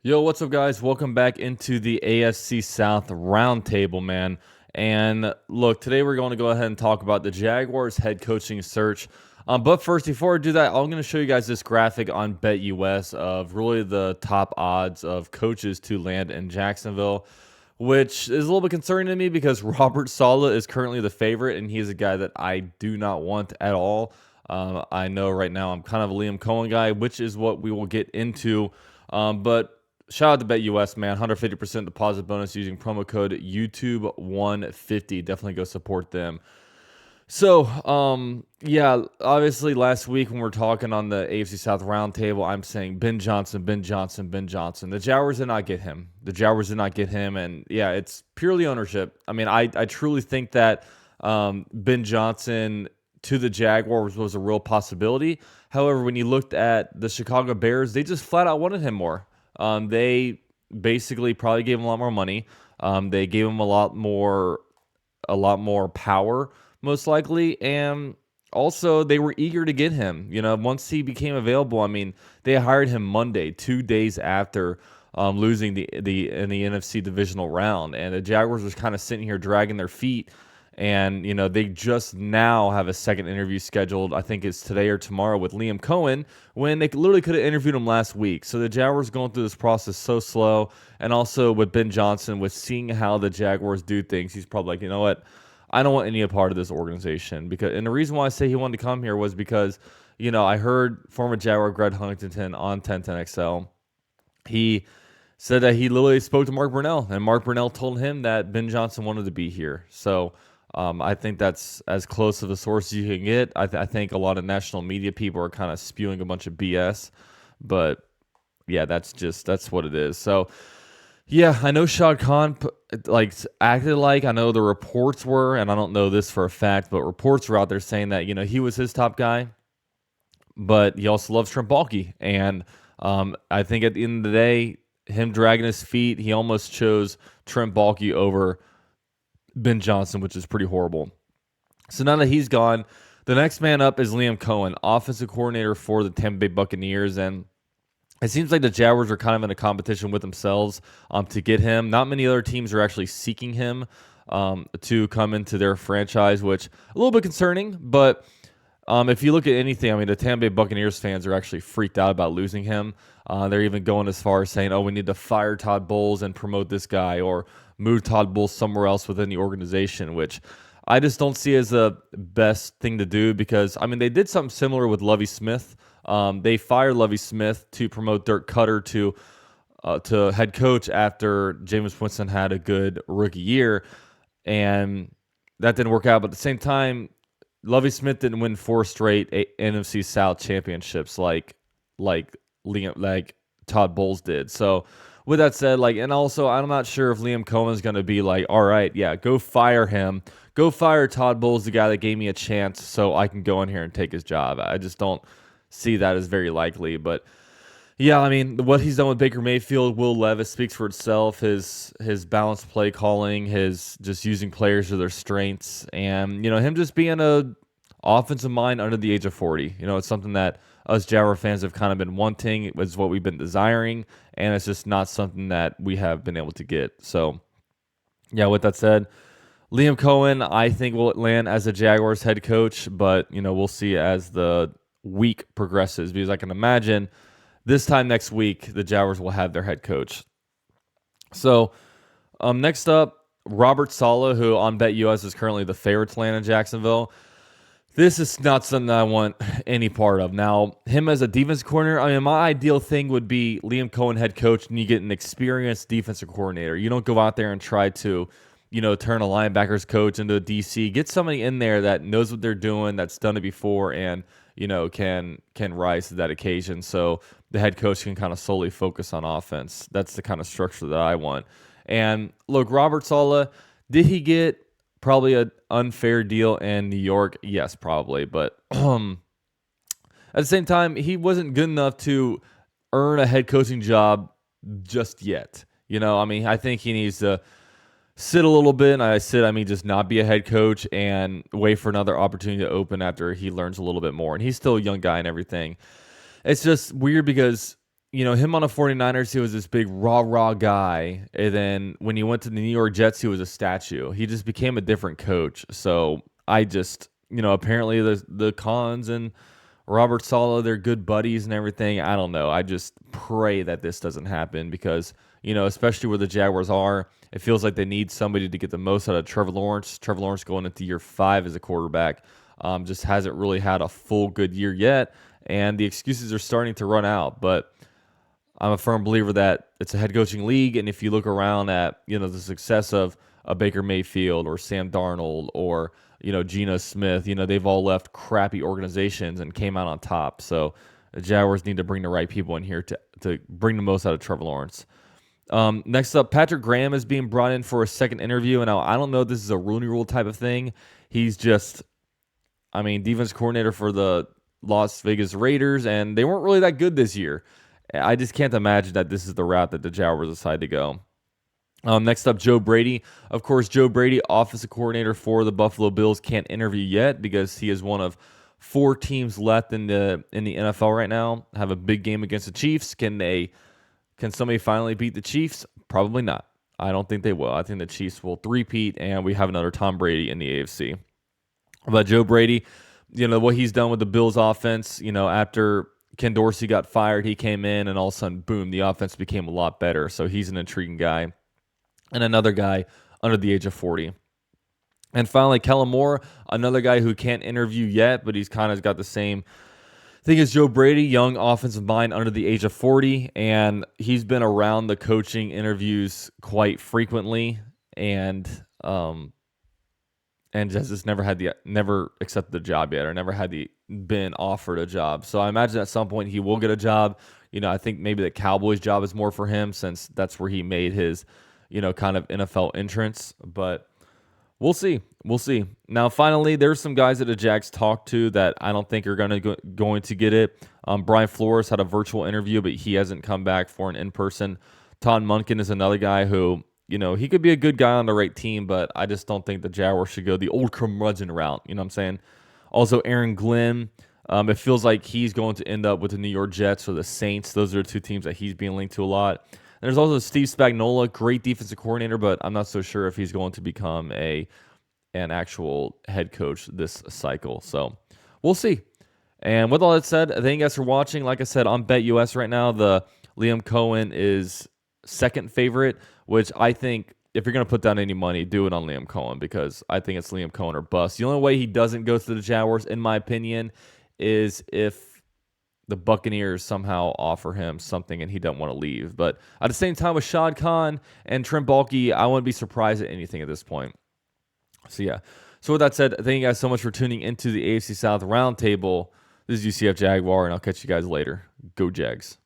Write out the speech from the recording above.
Yo, what's up, guys? Welcome back into the AFC South Roundtable, man. And look, today we're going to go ahead and talk about the Jaguars head coaching search. But first, before I do that, I'm going to show you guys this graphic on BetUS of really the top odds of coaches to land in Jacksonville, which is a little bit concerning to me because Robert Saleh is currently the favorite, and he's a guy that I do not want at all. I know right now I'm kind of a Liam Cohen guy, which is what we will get into. But shout out to BetUS, man. 150% deposit bonus using promo code YouTube150. Definitely go support them. So, yeah, obviously last week when we're talking on the AFC South roundtable, I'm saying Ben Johnson, Ben Johnson, Ben Johnson. The Jaguars did not get him. And yeah, it's purely ownership. I mean, I truly think that Ben Johnson to the Jaguars was a real possibility. However, when you looked at the Chicago Bears, they just flat out wanted him more. They basically probably gave him a lot more money. They gave him a lot more power, most likely, and also they were eager to get him. You know, once he became available, I mean, they hired him Monday, 2 days after losing the in the NFC divisional round, and the Jaguars was kind of sitting here dragging their feet. And, you know, they just now have a second interview scheduled. I think it's today or tomorrow with Liam Cohen, when they literally could have interviewed him last week. So the Jaguars going through this process so slow. And also with Ben Johnson, with seeing how the Jaguars do things, he's probably like, you know what? I don't want any part of this organization. And the reason why I say he wanted to come here was because, you know, I heard former Jaguar Greg Huntington on 1010XL. He said that he literally spoke to Mark Brunell, and Mark Brunell told him that Ben Johnson wanted to be here. So I think that's as close of a source as you can get. I think a lot of national media people are kind of spewing a bunch of BS, but yeah, that's what it is. So yeah, I know Shad Khan acted like, I know the reports were, and I don't know this for a fact, but reports were out there saying that, you know, he was his top guy, but he also loves Trent Baalke. And I think at the end of the day, him dragging his feet, he almost chose Trent Baalke over Ben Johnson, which is pretty horrible. So now that he's gone, the next man up is Liam Cohen, offensive coordinator for the Tampa Bay Buccaneers. And it seems like the Jaguars are kind of in a competition with themselves to get him. Not many other teams are actually seeking him to come into their franchise, which a little bit concerning. But if you look at anything, I mean, the Tampa Bay Buccaneers fans are actually freaked out about losing him. They're even going as far as saying, oh, we need to fire Todd Bowles and promote this guy, or move Todd Bowles somewhere else within the organization, which I just don't see as the best thing to do because, I mean, they did something similar with Lovie Smith. They fired Lovie Smith to promote Dirk Cutter to head coach after Jameis Winston had a good rookie year, and that didn't work out. But at the same time, Lovie Smith didn't win four straight NFC South championships like Todd Bowles did. So with that said, and also I'm not sure if Liam Cohen's going to be like, all right, yeah, go fire him. Go fire Todd Bowles, the guy that gave me a chance so I can go in here and take his job. I just don't see that as very likely. But yeah, I mean, what he's done with Baker Mayfield, Will Levis speaks for itself. His balanced play calling, his just using players to their strengths, and you know, him just being a offensive mind under the age of 40. You know, it's something that us Jaguar fans have kind of been wanting. It was what we've been desiring, and it's just not something that we have been able to get. So yeah, with that said, Liam Cohen, I think, will land as a Jaguars head coach, but you know, we'll see as the week progresses, because I can imagine this time next week the Jaguars will have their head coach. So next up, Robert Saleh, who on BetUS is currently the favorite to land in Jacksonville. This is not something that I want any part of. Now, him as a defense coordinator, I mean, my ideal thing would be Liam Cohen head coach, and you get an experienced defensive coordinator. You don't go out there and try to, you know, turn a linebackers coach into a DC. Get somebody in there that knows what they're doing, that's done it before, and you know, can rise to that occasion. So the head coach can kind of solely focus on offense. That's the kind of structure that I want. And look, Robert Saleh, did he get probably an unfair deal in New York? Yes, probably. But at the same time, he wasn't good enough to earn a head coaching job just yet. You know, I mean, I think he needs to sit a little bit. And I mean just not be a head coach and wait for another opportunity to open after he learns a little bit more. And he's still a young guy and everything. It's just weird because him on the 49ers, he was this big rah-rah guy. And then when he went to the New York Jets, he was a statue. He just became a different coach. So I just, apparently the Cons and Robert Saleh, they're good buddies and everything. I don't know. I just pray that this doesn't happen because, especially where the Jaguars are, it feels like they need somebody to get the most out of Trevor Lawrence. Trevor Lawrence going into year 5 as a quarterback just hasn't really had a full good year yet. And the excuses are starting to run out. But I'm a firm believer that it's a head coaching league, and if you look around at the success of a Baker Mayfield or Sam Darnold or Geno Smith, they've all left crappy organizations and came out on top. So the Jaguars need to bring the right people in here to bring the most out of Trevor Lawrence. Next up, Patrick Graham is being brought in for a second interview, and now I don't know if this is a Rooney Rule type of thing. He's just, defense coordinator for the Las Vegas Raiders, and they weren't really that good this year. I just can't imagine that this is the route that the Jaguars decide to go. Next up, Joe Brady. Of course, Joe Brady, offensive coordinator for the Buffalo Bills, can't interview yet because he is one of 4 teams left in the NFL right now. Have a big game against the Chiefs. Can somebody finally beat the Chiefs? Probably not. I don't think they will. I think the Chiefs will three-peat, and we have another Tom Brady in the AFC. But Joe Brady, what he's done with the Bills offense, after Ken Dorsey got fired, he came in, and all of a sudden, boom, the offense became a lot better. So he's an intriguing guy. And another guy under the age of 40. And finally, Kellen Moore, another guy who can't interview yet, but he's kind of got the same thing as Joe Brady, young offensive mind under the age of 40. And he's been around the coaching interviews quite frequently. And just never accepted the job yet, or never had been offered a job. So I imagine at some point he will get a job. I think maybe the Cowboys job is more for him since that's where he made his, kind of NFL entrance. But we'll see. We'll see. Now, finally, there's some guys that the Jags talked to that I don't think are going to get it. Brian Flores had a virtual interview, but he hasn't come back for an in-person. Todd Monken is another guy who, he could be a good guy on the right team, but I just don't think the Jaguars should go the old curmudgeon route. You know what I'm saying? Also, Aaron Glenn, it feels like he's going to end up with the New York Jets or the Saints. Those are the 2 teams that he's being linked to a lot. And there's also Steve Spagnuolo, great defensive coordinator, but I'm not so sure if he's going to become an actual head coach this cycle. So we'll see. And with all that said, thank you guys for watching. Like I said, on BetUS right now, the Liam Cohen is second favorite, which I think if you're going to put down any money, do it on Liam Cohen because I think it's Liam Cohen or bust. The only way he doesn't go to the Jaguars, in my opinion, is if the Buccaneers somehow offer him something and he doesn't want to leave. But at the same time, with Shad Khan and Trent Baalke, I wouldn't be surprised at anything at this point. So, yeah. So, with that said, thank you guys so much for tuning into the AFC South Roundtable. This is UCF Jaguar, and I'll catch you guys later. Go Jags.